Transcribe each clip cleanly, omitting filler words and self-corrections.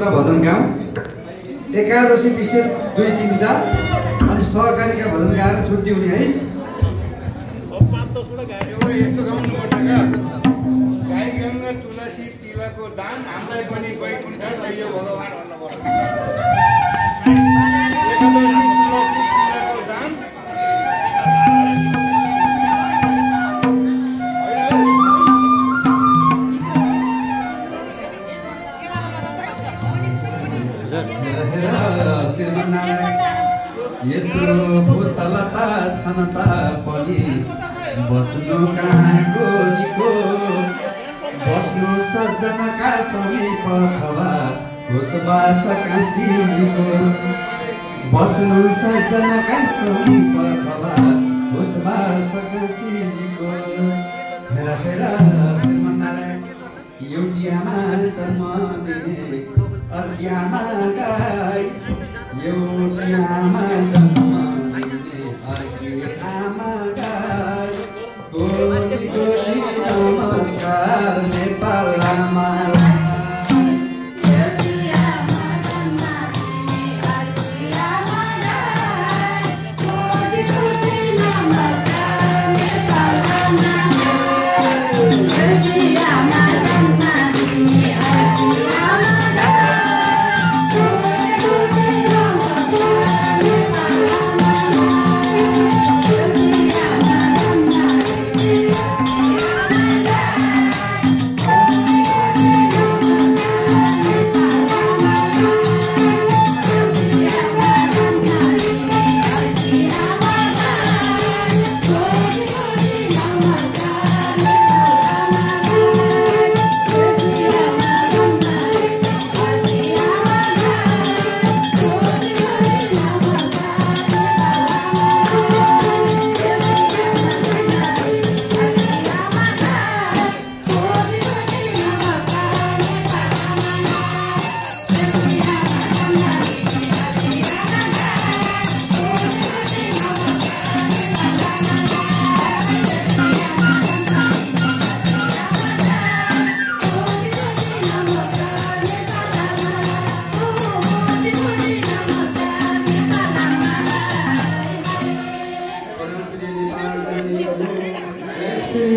दुईवटा भजन गाउँ, एकादशी विशेष 2-3टा अनि सहकारीका भजन गाएर छुट्टी हुने है। यस्तो गाउनुपर्छ क्या, गाई गङ्गा तुलसी तिलको दान हामीलाई पनि वैकुण्ठ चाहियो भगवान भन्नुपर्छ। एकादशी तुलसी तिलको दान यत्रो भूतलता छनता पनि बस्नु कहाँ गोजीको, बस्नु सज्जनका समीप अथवा घोषबास काशीको, बस्नु सज्जनका समीप अथवा घोषबास काशीको। हेरा हेरा श्रीमन्नारायण, एउटी आमा जन्म दिने अर्की आमा गाई, एउटी आमा जन्म दिने अर्की आमा गाई। गोली गोली नमस्कार नेपाल आमालाई।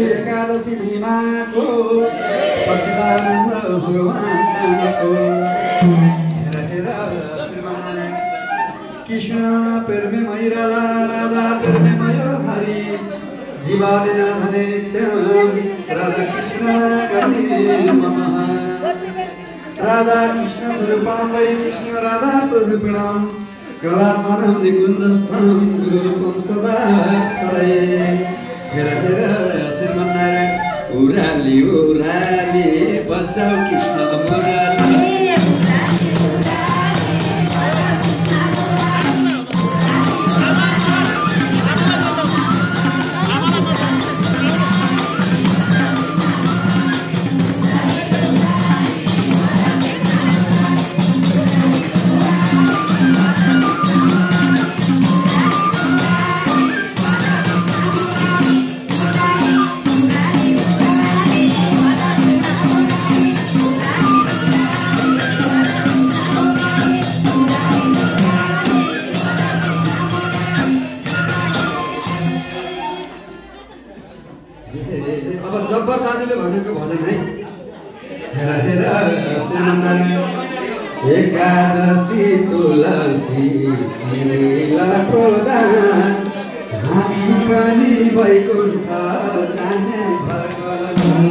एकादशी भीमाको सच्चिदानन्द भगवानको। हेरा हेरा कृष्ण प्रेममय राधा, राधा प्रेममय हरि, जीवाले नाथने नित्यं राधा कृष्ण गणे नमः। राधा कृष्ण स्वरूपं वै कृष्ण राधा स्वरूपिणां, कलात्मनं निकुञ्जस्थं गुरुरूपं सदा सरये। हेरा हेरा श्रीमन्नारायण, उराली उराली बजाऊ कृष्ण मुराली। अब जब्बर दाजुले भनेको भजन है। हेरा हेरा श्रीमन्नारायण, एकादशी तुलसी तिलको दान, हामी पनि वैकुण्ठ जाने भगवान।